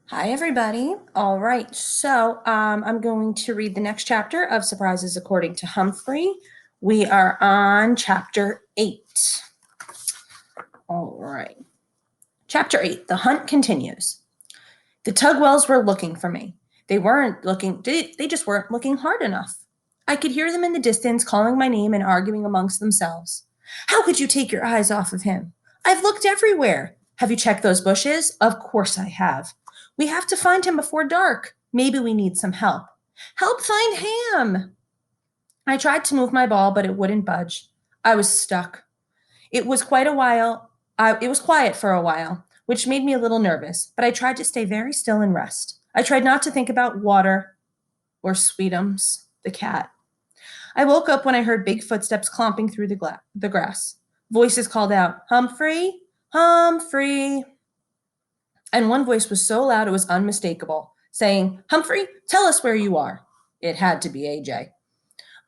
Hi, everybody. All right, so I'm going to read the next chapter of Surprises According to Humphrey. We are on chapter 8. All right. Chapter 8, The Hunt Continues. The Tugwells were looking for me. They just weren't looking hard enough. I could hear them in the distance calling my name and arguing amongst themselves. How could you take your eyes off of him? I've looked everywhere. Have you checked those bushes? Of course I have. We have to find him before dark. Maybe we need some help. Help find Ham! I tried to move my ball, but it wouldn't budge. I was stuck. It was quite a while. It was quiet for a while, which made me a little nervous, but I tried to stay very still and rest. I tried not to think about water or Sweetums, the cat. I woke up when I heard big footsteps clomping through the grass. Voices called out, Humphrey, Humphrey. And one voice was so loud it was unmistakable, saying, Humphrey, tell us where you are. It had to be AJ.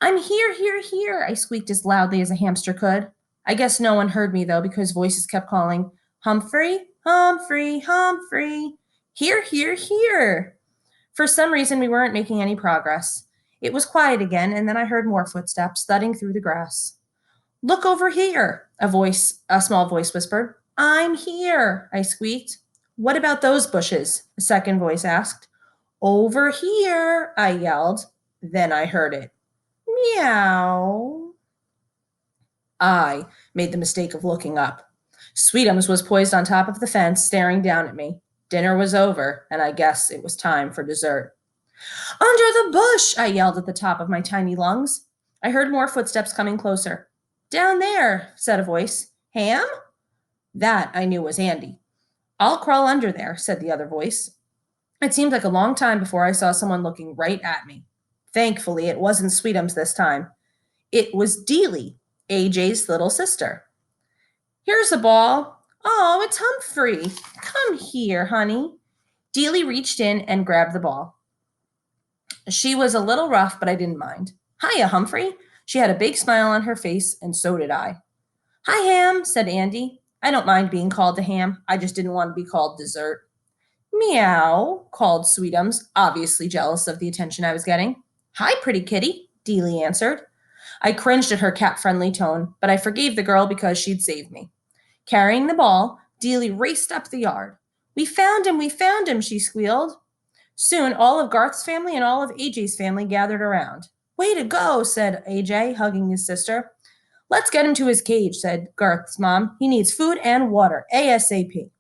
I'm here, here, here, I squeaked as loudly as a hamster could. I guess no one heard me, though, because voices kept calling, Humphrey, Humphrey, Humphrey. Here, here, here. For some reason, we weren't making any progress. It was quiet again, and then I heard more footsteps thudding through the grass. Look over here, a small voice whispered. I'm here, I squeaked. What about those bushes? A second voice asked. Over here, I yelled. Then I heard it. Meow. I made the mistake of looking up. Sweetums was poised on top of the fence, staring down at me. Dinner was over, and I guess it was time for dessert. Under the bush, I yelled at the top of my tiny lungs. I heard more footsteps coming closer. Down there, said a voice. Ham? That I knew was Andy. I'll crawl under there, said the other voice. It seemed like a long time before I saw someone looking right at me. Thankfully, it wasn't Sweetums this time. It was Deely, AJ's little sister. Here's a ball. Oh, it's Humphrey. Come here, honey. Deely reached in and grabbed the ball. She was a little rough, but I didn't mind. Hiya, Humphrey. She had a big smile on her face, and so did I. Hi, Ham, said Andy. I don't mind being called a ham. I just didn't want to be called dessert. Meow, called Sweetums, obviously jealous of the attention I was getting. Hi, pretty kitty, Deely answered. I cringed at her cat-friendly tone, but I forgave the girl because she'd saved me. Carrying the ball, Deely raced up the yard. We found him, she squealed. Soon, all of Garth's family and all of AJ's family gathered around. Way to go, said AJ, hugging his sister. Let's get him to his cage, said Garth's mom. He needs food and water, ASAP.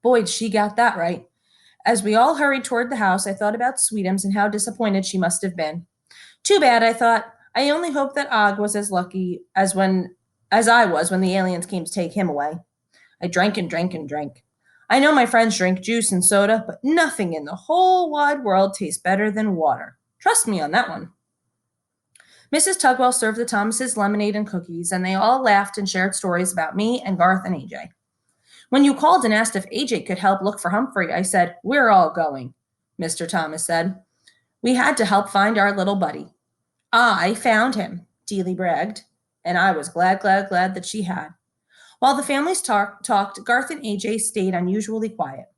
Boy, she got that right. As we all hurried toward the house, I thought about Sweetums and how disappointed she must have been. Too bad, I thought. I only hope that Og was as lucky as I was when the aliens came to take him away. I drank and drank and drank. I know my friends drink juice and soda, but nothing in the whole wide world tastes better than water. Trust me on that one. Mrs. Tugwell served the Thomases lemonade and cookies, and they all laughed and shared stories about me and Garth and AJ. When you called and asked if AJ could help look for Humphrey, I said, We're all going, Mr. Thomas said. We had to help find our little buddy. I found him, Deely bragged, and I was glad that she had. While the families talked, Garth and AJ stayed unusually quiet.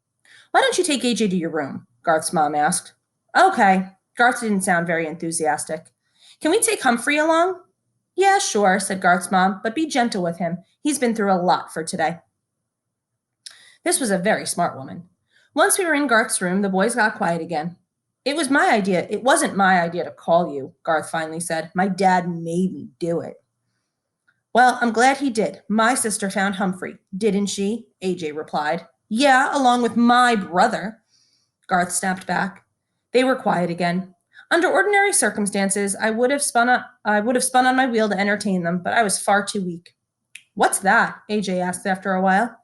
Why don't you take AJ to your room? Garth's mom asked. Okay. Garth didn't sound very enthusiastic. Can we take Humphrey along? Yeah, sure, said Garth's mom, but be gentle with him. He's been through a lot for today. This was a very smart woman. Once we were in Garth's room, the boys got quiet again. It was my idea. It wasn't my idea to call you, Garth finally said. My dad made me do it. Well, I'm glad he did. My sister found Humphrey, didn't she? AJ replied. Yeah, along with my brother. Garth snapped back. They were quiet again. Under ordinary circumstances, I would have spun on my wheel to entertain them, but I was far too weak. What's that? AJ asked after a while.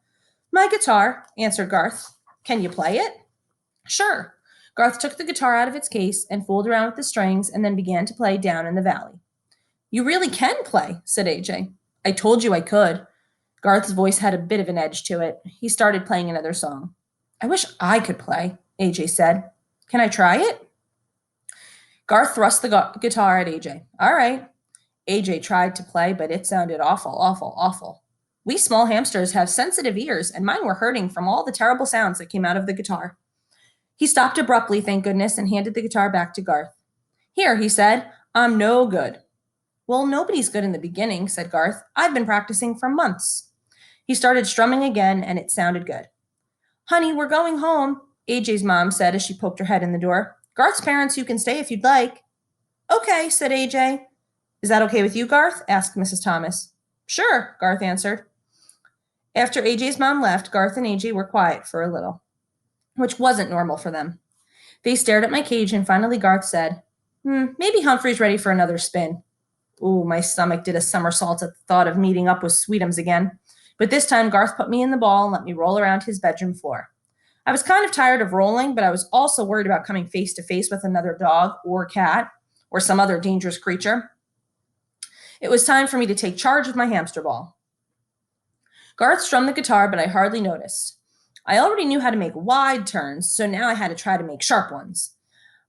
My guitar, answered Garth. Can you play it? Sure. Garth took the guitar out of its case and fooled around with the strings and then began to play Down in the Valley. You really can play, said AJ. I told you I could. Garth's voice had a bit of an edge to it. He started playing another song. I wish I could play, AJ said. Can I try it? Garth thrust the guitar at AJ. All right. AJ tried to play, but it sounded awful, awful, awful. We small hamsters have sensitive ears, and mine were hurting from all the terrible sounds that came out of the guitar. He stopped abruptly, thank goodness, and handed the guitar back to Garth. Here, he said, I'm no good. Well, nobody's good in the beginning, said Garth. I've been practicing for months. He started strumming again, and it sounded good. Honey, we're going home, AJ's mom said as she poked her head in the door. Garth's parents, you can stay if you'd like. Okay, said AJ. Is that okay with you, Garth? Asked Mrs. Thomas. Sure, Garth answered. After AJ's mom left, Garth and AJ were quiet for a little, which wasn't normal for them. They stared at my cage, and finally Garth said, maybe Humphrey's ready for another spin. Ooh, my stomach did a somersault at the thought of meeting up with Sweetums again. But this time Garth put me in the ball and let me roll around his bedroom floor. I was kind of tired of rolling, but I was also worried about coming face to face with another dog or cat or some other dangerous creature. It was time for me to take charge of my hamster ball. Garth strummed the guitar, but I hardly noticed. I already knew how to make wide turns, so now I had to try to make sharp ones.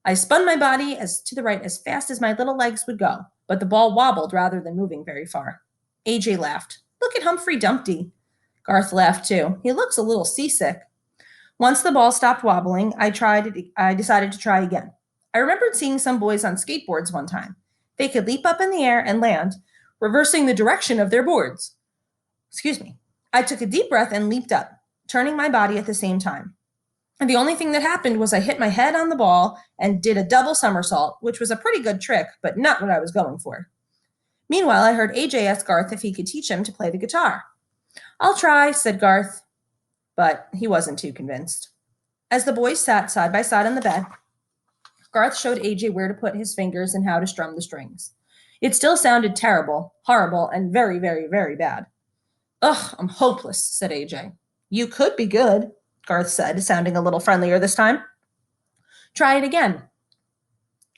I spun my body to the right as fast as my little legs would go, but the ball wobbled rather than moving very far. AJ laughed. Look at Humphrey Dumpty. Garth laughed too. He looks a little seasick. Once the ball stopped wobbling, I decided to try again. I remembered seeing some boys on skateboards one time. They could leap up in the air and land, reversing the direction of their boards. I took a deep breath and leaped up, turning my body at the same time. And the only thing that happened was I hit my head on the ball and did a double somersault, which was a pretty good trick, but not what I was going for. Meanwhile, I heard AJ ask Garth if he could teach him to play the guitar. I'll try, said Garth, but he wasn't too convinced. As the boys sat side by side on the bed, Garth showed AJ where to put his fingers and how to strum the strings. It still sounded terrible, horrible, and very, very, very bad. Ugh, I'm hopeless, said AJ. You could be good, Garth said, sounding a little friendlier this time. Try it again.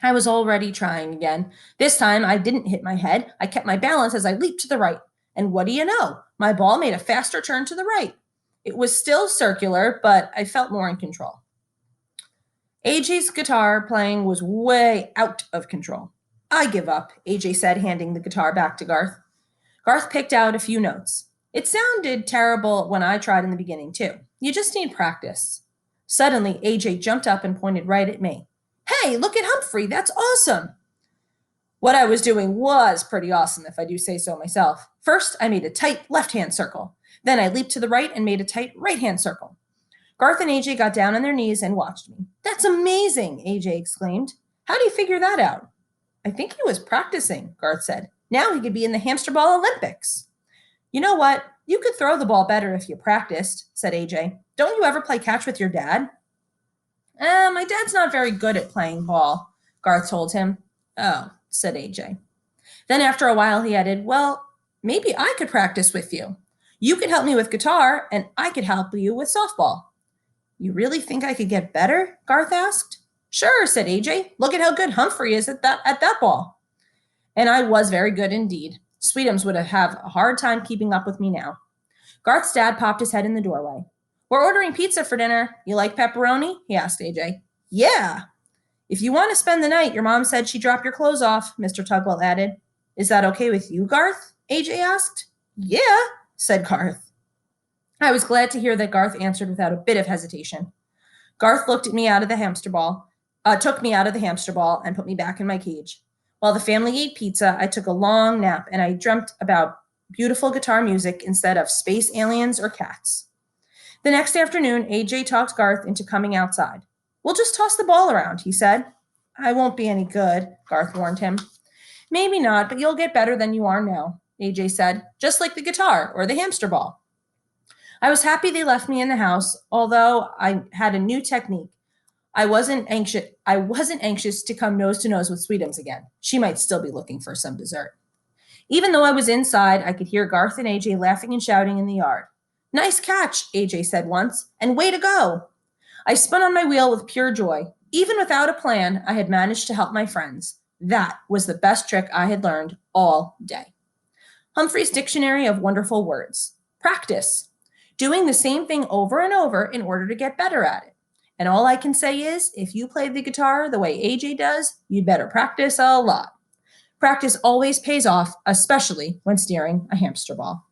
I was already trying again. This time I didn't hit my head. I kept my balance as I leaped to the right. And what do you know? My ball made a faster turn to the right. It was still circular, but I felt more in control. AJ's guitar playing was way out of control. I give up, AJ said, handing the guitar back to Garth. Garth picked out a few notes. It sounded terrible when I tried in the beginning, too. You just need practice. Suddenly, AJ jumped up and pointed right at me. Hey, look at Humphrey. That's awesome. What I was doing was pretty awesome, if I do say so myself. First, I made a tight left-hand circle. Then I leaped to the right and made a tight right-hand circle. Garth and AJ got down on their knees and watched me. That's amazing, AJ exclaimed. How do you figure that out? I think he was practicing, Garth said. Now he could be in the hamster ball Olympics. You know what? You could throw the ball better if you practiced, said AJ. Don't you ever play catch with your dad? My dad's not very good at playing ball, Garth told him. Oh, said AJ. Then after a while he added, well, maybe I could practice with you. You could help me with guitar, and I could help you with softball. You really think I could get better? Garth asked. Sure, said AJ. Look at how good Humphrey is at that ball. And I was very good indeed. Sweetums would have a hard time keeping up with me now. Garth's dad popped his head in the doorway. We're ordering pizza for dinner. You like pepperoni? He asked AJ. Yeah. If you want to spend the night, your mom said she'd drop your clothes off, Mr. Tugwell added. Is that okay with you, Garth? AJ asked. Yeah, said Garth. I was glad to hear that Garth answered without a bit of hesitation. Garth took me out of the hamster ball and put me back in my cage. While the family ate pizza, I took a long nap and I dreamt about beautiful guitar music instead of space aliens or cats. The next afternoon, AJ talked Garth into coming outside. We'll just toss the ball around, he said. I won't be any good, Garth warned him. Maybe not, but you'll get better than you are now, AJ said, just like the guitar or the hamster ball. I was happy they left me in the house, although I had a new technique. I wasn't anxious to come nose to nose with Sweetums again. She might still be looking for some dessert. Even though I was inside, I could hear Garth and AJ laughing and shouting in the yard. Nice catch, AJ said once, and way to go. I spun on my wheel with pure joy. Even without a plan, I had managed to help my friends. That was the best trick I had learned all day. Humphrey's Dictionary of Wonderful Words. Practice. Doing the same thing over and over in order to get better at it. And all I can say is, if you play the guitar the way AJ does, you'd better practice a lot. Practice always pays off, especially when steering a hamster ball.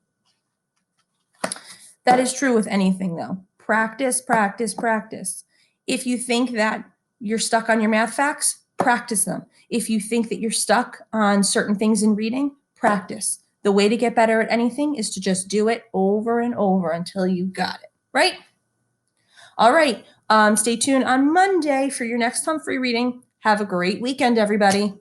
That is true with anything, though. Practice, practice, practice. If you think that you're stuck on your math facts, practice them. If you think that you're stuck on certain things in reading, practice. The way to get better at anything is to just do it over and over until you got it, right? All right. Stay tuned on Monday for your next Humphrey reading. Have a great weekend, everybody.